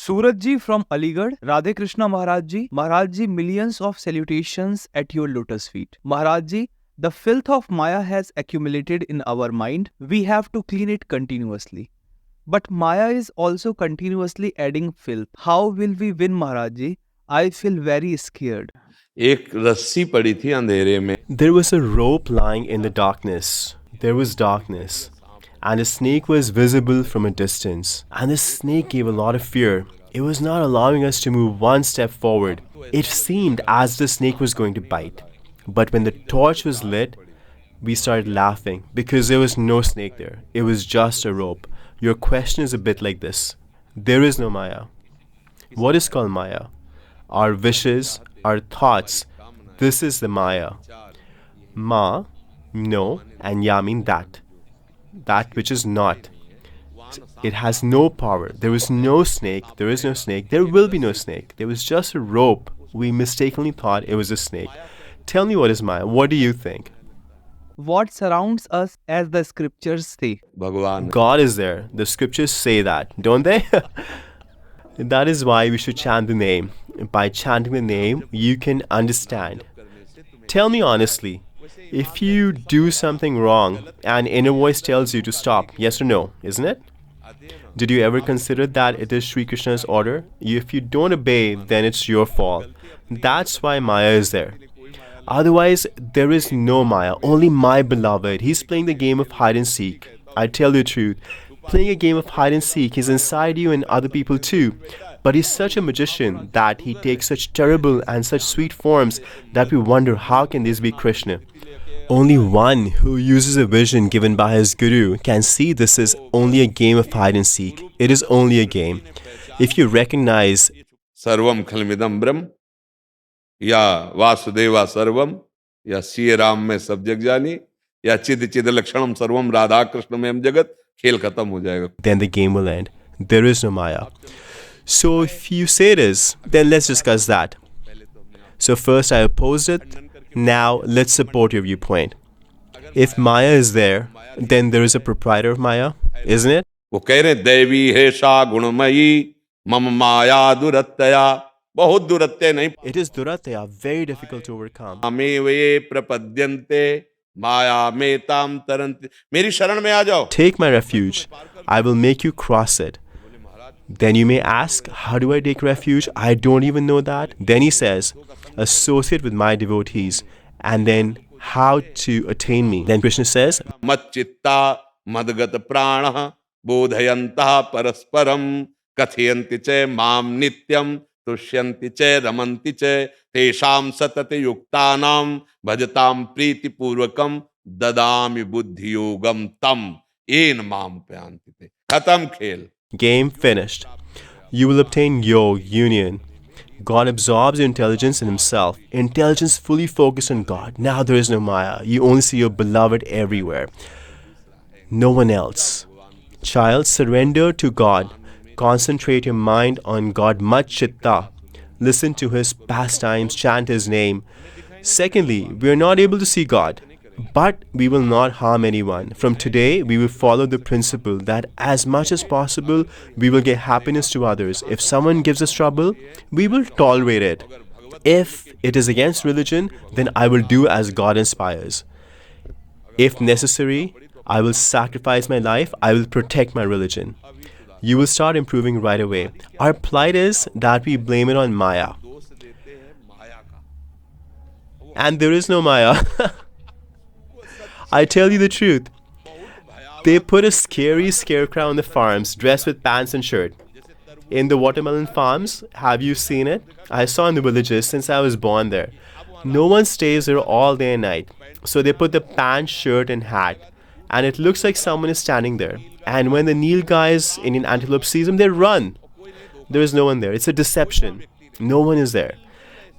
Surajji from Aligarh, Radhe Krishna Maharajji, Maharajji, millions of salutations at your lotus feet. Maharajji, the filth of Maya has accumulated in our mind. We have to clean it continuously. But Maya is also continuously adding filth. How will we win, Maharajji? I feel very scared. एक रस्सी पड़ी थी अंधेरे में. There was a rope lying in the darkness. There was darkness. And a snake was visible from a distance. And the snake gave a lot of fear. It was not allowing us to move one step forward. It seemed as the snake was going to bite. But when the torch was lit, we started laughing because there was no snake there. It was just a rope. Your question is a bit like this. There is no Maya. What is called Maya? Our wishes, our thoughts. This is the Maya. Ma, no, and Ya mean that. That which is not. It has no power. There is no snake. There is no snake. There will be no snake. There was just a rope. We mistakenly thought it was a snake. Tell me what is Maya. What do you think? What surrounds us as the scriptures say? भगवान. God is there. The scriptures say that, don't they? That is why we should chant the name. By chanting the name, you can understand. Tell me honestly, if you do something wrong, an inner voice tells you to stop, yes or no, isn't it? Did you ever consider that it is Sri Krishna's order? If you don't obey, then it's your fault. That's why Maya is there. Otherwise, there is no Maya, only my beloved. He's playing the game of hide and seek. I tell you the truth. Playing a game of hide and seek, he's inside you and other people too. But he's such a magician that he takes such terrible and such sweet forms that we wonder how can this be Krishna. Only one who uses a vision given by his guru can see this is only a game of hide and seek. It is only a game. If you recognize सर्वम खलमिदम ब्रह्म या वासुदेवा सर्वम या श्री राम में सब जग जानी या चिद चिद लक्षणम सर्वम राधा कृष्ण में जगत, खेल खत्म हो जाएगा. then the game will end. There is no Maya. So if you say it is, then let's discuss that. So first I opposed it. Now let's support your viewpoint. If Maya is there, then there is a proprietor of Maya, isn't it? वो कह रहे देवी हेषा गुणमयी मम माया दुरत्यया. बहुत दुरत्य नहीं. It is duratya, very difficult to overcome. हमें वे प्रपद्यन्ते माया में ताम तरन्ति. मेरी शरण में आ जाओ. Take my refuge. I will make you cross it. Then you may ask, how do I take refuge? I don't even know that. Then he says, associate with my devotees. And then how to attain me. Then Krishna says, मच्चित्ता मदगत प्राणः बोधयन्तः परस्परं कथयन्ति च माम नित्यं तुष्यन्ति च रमन्ति च तेषां सतत युक्तानां भजतां प्रीतिपूर्वकं ददामि बुद्धियोगं तम येन माम प्रयान्ति ते. खत्म खेल. game finished. You will obtain yoga, union. God absorbs your intelligence in himself. Intelligence fully focused on God. Now there is no Maya. You only see your beloved everywhere. No one else. Child, surrender to God. Concentrate your mind on God. Mat chitta. Listen to his pastimes. Chant his name. Secondly, we are not able to see God. But we will not harm anyone. From today, we will follow the principle that as much as possible, we will give happiness to others. If someone gives us trouble, we will tolerate it. If it is against religion, then I will do as God inspires. If necessary, I will sacrifice my life. I will protect my religion. You will start improving right away. Our plight is that we blame it on Maya. And there is no Maya. I tell you the truth. They put a scary scarecrow on the farms, dressed with pants and shirt. In the watermelon farms, have you seen it? I saw in the villages since I was born there. No one stays there all day and night. So they put the pants, shirt and hat. And it looks like someone is standing there. And when the Nilgai's Indian antelope sees them, they run. There is no one there. It's a deception. No one is there.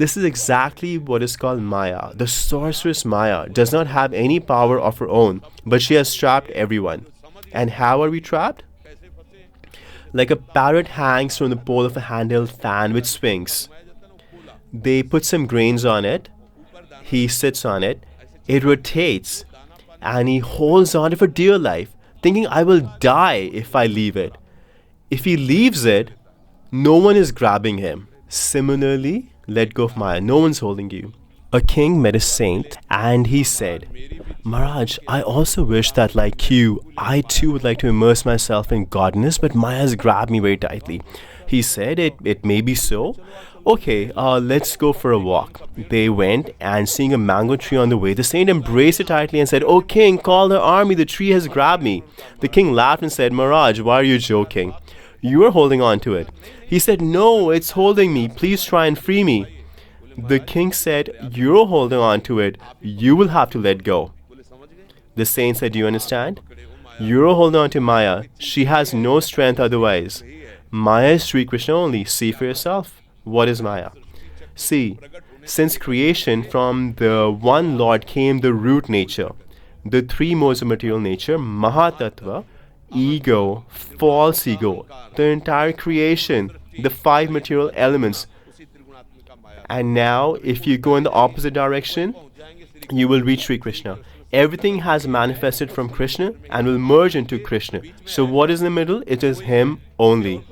This is exactly what is called Maya. The sorceress Maya does not have any power of her own, but she has trapped everyone. And how are we trapped? Like a parrot hangs from the pole of a handheld fan which swings. They put some grains on it. He sits on it. It rotates. And he holds on to it for dear life, thinking I will die if I leave it. If he leaves it, No one is grabbing him. Similarly, let go of Maya. No one's holding you. A king met a saint and he said, Maharaj, I also wish that like you, I too would like to immerse myself in godness, but Maya has grabbed me very tightly. He said, it may be so. Okay, let's go for a walk. They went, and seeing a mango tree on the way, the saint embraced it tightly and said, Oh king, call the army, the tree has grabbed me. The king laughed and said, Maharaj, why are you joking? You are holding on to it. He said, No, it's holding me. Please try and free me. The king said, You're holding on to it. You will have to let go. The saint said, Do you understand? You're holding on to Maya. She has no strength otherwise. Maya is Shri Krishna only. See for yourself. What is Maya? See, since creation, from the one Lord came the root nature, the three modes of material nature, Mahatattva, ego, false ego, the entire creation, the five material elements. And now, if you go in the opposite direction, you will reach Sri Krishna. Everything has manifested from Krishna and will merge into Krishna. So what is in the middle? It is Him only.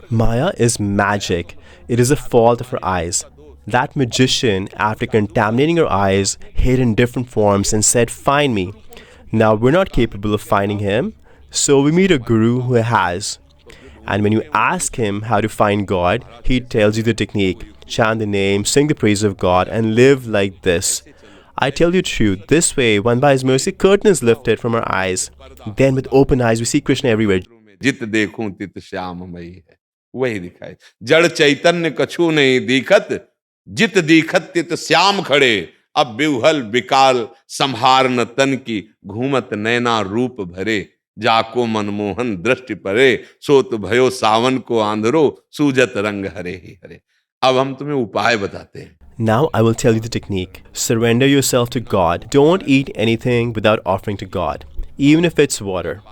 Maya is magic. It is a fault of her eyes. That magician, after contaminating her eyes, hid in different forms and said, Find me. Now we're not capable of finding him, so we meet a guru who has. And when you ask him how to find God, he tells you the technique. Chant the name, sing the praise of God, and live like this. I tell you the truth, this way, one by His mercy, curtain is lifted from our eyes. Then with open eyes, we see Krishna everywhere. जित देखूं तित श्याममयी है, वही दिखाई। जड़ चैतन्य कछु नहीं दिखत, जित दिखत तित श्याम खड़े। अब बिहुल बिकाल संहार न तन की, घूमत नैना रूप भरे। जाको मनमोहन दृष्टि परे, सोत भयो सावन को आंधरो, सूजत रंग हरे ही हरे। अब हम तुम्हें उपाय बताते हैं। Now I will tell you the technique. Surrender yourself to God. Don't eat anything without offering to God, even if it's water.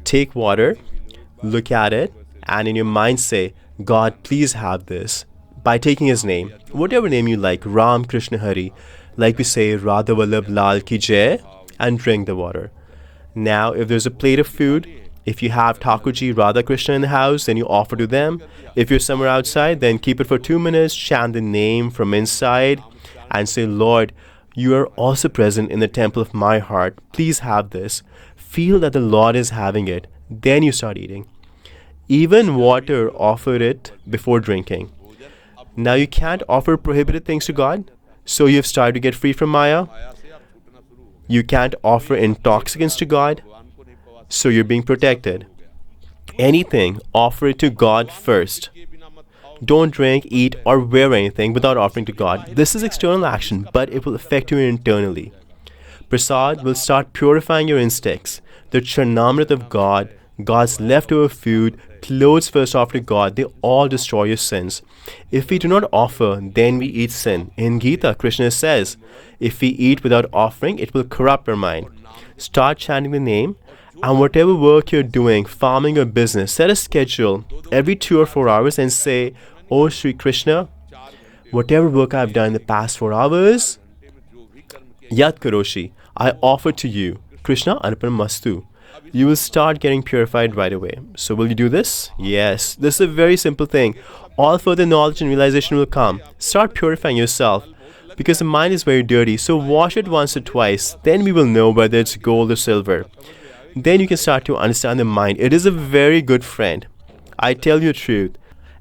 Take water, look at it, and in your mind say, God, please have this. By taking His name, whatever name you like, Ram, Krishna, Hari, like we say, Radha Vallabh Lal Ki Jai, and drink the water. Now, if there's a plate of food, if you have Thakurji, Radha Krishna in the house, then you offer to them. If you're somewhere outside, then keep it for 2 minutes, chant the name from inside, and say, Lord, you are also present in the temple of my heart. Please have this. Feel that the Lord is having it. Then you start eating. Even water, offer it before drinking. Now you can't offer prohibited things to God, so you've started to get free from Maya. You can't offer intoxicants to God, so you're being protected. Anything, offer it to God first. Don't drink, eat, or wear anything without offering to God. This is external action, but it will affect you internally. Prasad will start purifying your instincts. The Charnamrit of God, God's leftover food, clothes first offered to God, they all destroy your sins. If we do not offer, then we eat sin. In Gita, Krishna says, if we eat without offering, it will corrupt our mind. Start chanting the name, and whatever work you're doing, farming or business, set a schedule every 2 or 4 hours and say, Oh Shri Krishna, whatever work I've done in the past 4 hours, Yat Karoshi, I offer to you. Krishna Arpanamastu. You will start getting purified right away. So will you do this? Yes. This is a very simple thing. All further knowledge and realization will come. Start purifying yourself, because the mind is very dirty. So wash it once or twice. Then we will know whether it's gold or silver. Then you can start to understand the mind. It is a very good friend. I tell you the truth.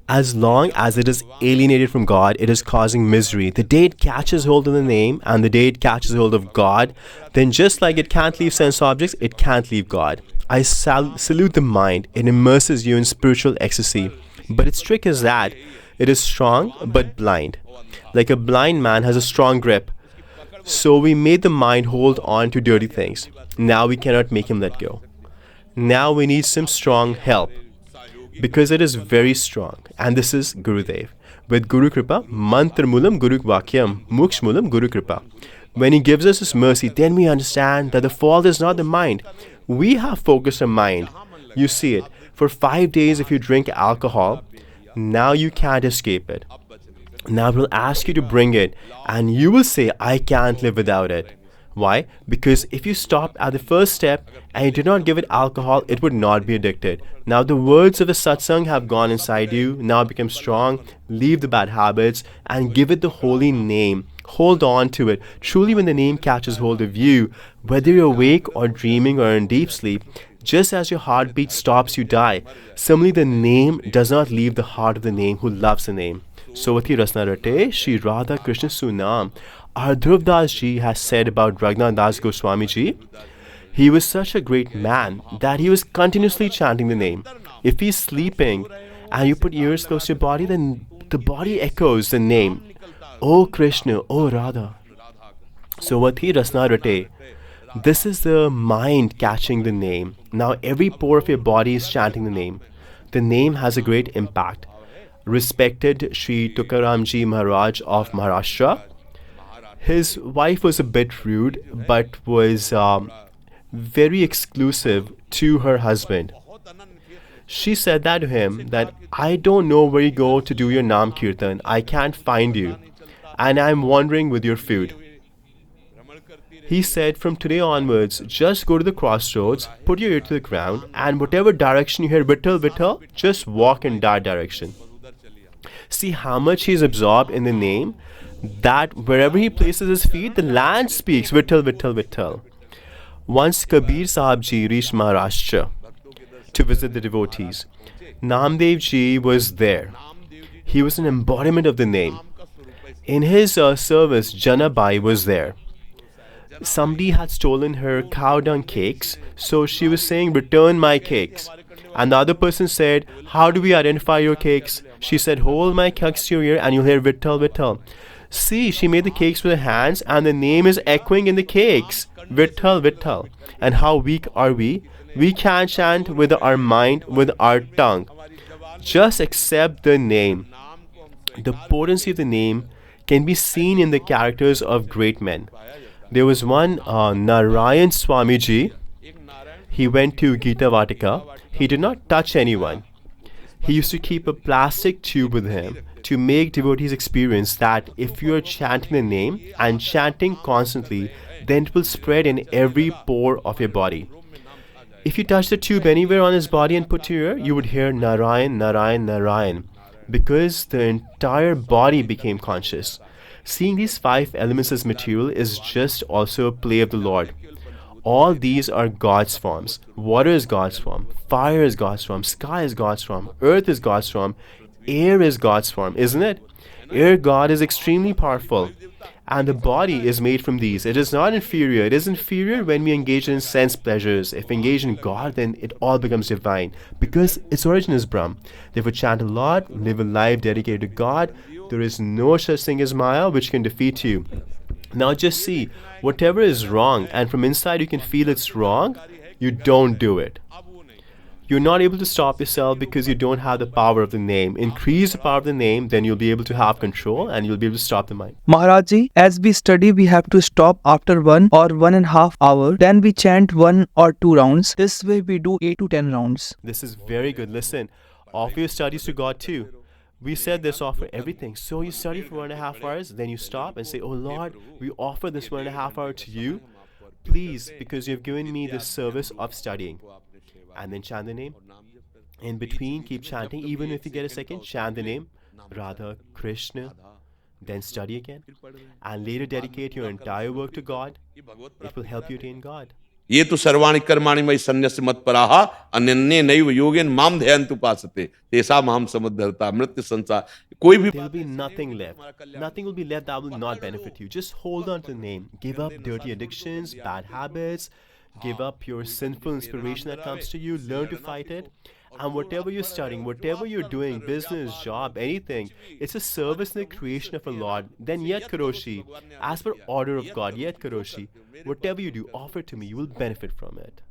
As long as it is alienated from God, it is causing misery. The day it catches hold of the name and the day it catches hold of God, then just like it can't leave sense objects, it can't leave God. I salute the mind. It immerses you in spiritual ecstasy. But its trick is that it is strong but blind. Like a blind man has a strong grip. So we made the mind hold on to dirty things. Now we cannot make him let go. Now we need some strong help, because it is very strong. And this is Gurudev. With Guru Kripa, Mantra Mulam Guru Vakyam, Muksh Mulam Guru Kripa. When he gives us his mercy, then we understand that the fault is not the mind. We have focused our mind. You see it. For 5 days, if you drink alcohol, now you can't escape it. Now we'll ask you to bring it, and you will say, I can't live without it. Why? Because if you stop at the first step and you did not give it alcohol, it would not be addicted. Now the words of the satsang have gone inside you, now become strong, leave the bad habits and give it the holy name. Hold on to it. Truly when the name catches hold of you, whether you're awake or dreaming or in deep sleep, just as your heartbeat stops, you die. Similarly, the name does not leave the heart of the name who loves the name. Sovati Rasna Rate, Shri Radha Krishna Sunam. Our Dhruv Das Ji has said about Raghunath Das Goswami Ji, he was such a great man that he was continuously chanting the name. If he's sleeping and you put ears close to your body, then the body echoes the name. Oh Krishna, oh Radha. Sovati Rasna Rate. This is the mind catching the name. Now every pore of your body is chanting the name. The name has a great impact. Respected Shri Tukaramji Maharaj of Maharashtra, his wife was a bit rude but was very exclusive to her husband. She said that to him that I don't know where you go to do your Nam Kirtan. I can't find you and I'm wandering with your food. He said from today onwards, just go to the crossroads, put your ear to the ground and whatever direction you hear Vittal Vittal, just walk in that direction. See how much he is absorbed in the name that wherever he places his feet, the land speaks Vittal Vittal Vittal. Once Kabir Sahib Ji reached Maharashtra to visit the devotees. Namdev Ji was there. He was an embodiment of the name. In his service, Janabai was there. Somebody had stolen her cow dung cakes, so she was saying, return my cakes. And the other person said, how do we identify your cakes? She said, hold my cakes to your ear and you'll hear Vittal Vittal. See, she made the cakes with her hands and the name is echoing in the cakes. Vittal Vittal. And how weak are we? We can't chant with our mind, with our tongue. Just accept the name. The potency of the name can be seen in the characters of great men. There was one Narayan Swamiji. He went to Gita Vatika. He did not touch anyone. He used to keep a plastic tube with him to make devotees experience that if you are chanting the name and chanting constantly, then it will spread in every pore of your body. If you touch the tube anywhere on his body and put to your ear, you would hear Narayan, Narayan, Narayan, because the entire body became conscious. Seeing these 5 elements as material is just also a play of the Lord. All these are God's forms. Water is God's form. Fire is God's form. Sky is God's form. Earth is God's form. Air is God's form, isn't it? Air God is extremely powerful. And the body is made from these. It is not inferior. It is inferior when we engage in sense pleasures. If we engage in God, then it all becomes divine. Because its origin is Brahm. Therefore chant a lot, live a life dedicated to God. There is no such thing as Maya which can defeat you. Now just see, whatever is wrong and from inside you can feel it's wrong, you don't do it. You're not able to stop yourself because you don't have the power of the name. Increase the power of the name, then you'll be able to have control and you'll be able to stop the mind. Maharaji, as we study, we have to stop after 1 or 1.5 hours. Then we chant 1 or 2 rounds. This way we do 8 to 10 rounds. This is very good. Listen, offer your studies to God too. We said this offer everything. So you study for 1.5 hours, then you stop and say, oh Lord, we offer this 1.5 hour to you. Please, because you have given me the service of studying. And then chant the name. In between, keep chanting. Even if you get a second, chant the name. Radha, Krishna. Then study again. And later dedicate your entire work to God. It will help you attain God. ये तो सर्वाणि कर्माणि मयि सन्न्यस्य मत्पराः अनन्ये नैव योगेन माम ध्यायन्तु उपासते तेषां अहं समुद्धरता मृत्यु संसार कोई भी There will be nothing left. Nothing will be left that will not benefit you. Just hold on to the name. Give up dirty addictions, bad habits. Give up your sinful inspiration that comes to you. Learn to fight it. And whatever you're studying, whatever you're doing, business, job, anything, it's a service in the creation of a Lord. Then yet karoshi, as per order of God, yet karoshi. Whatever you do, offer to me, you will benefit from it.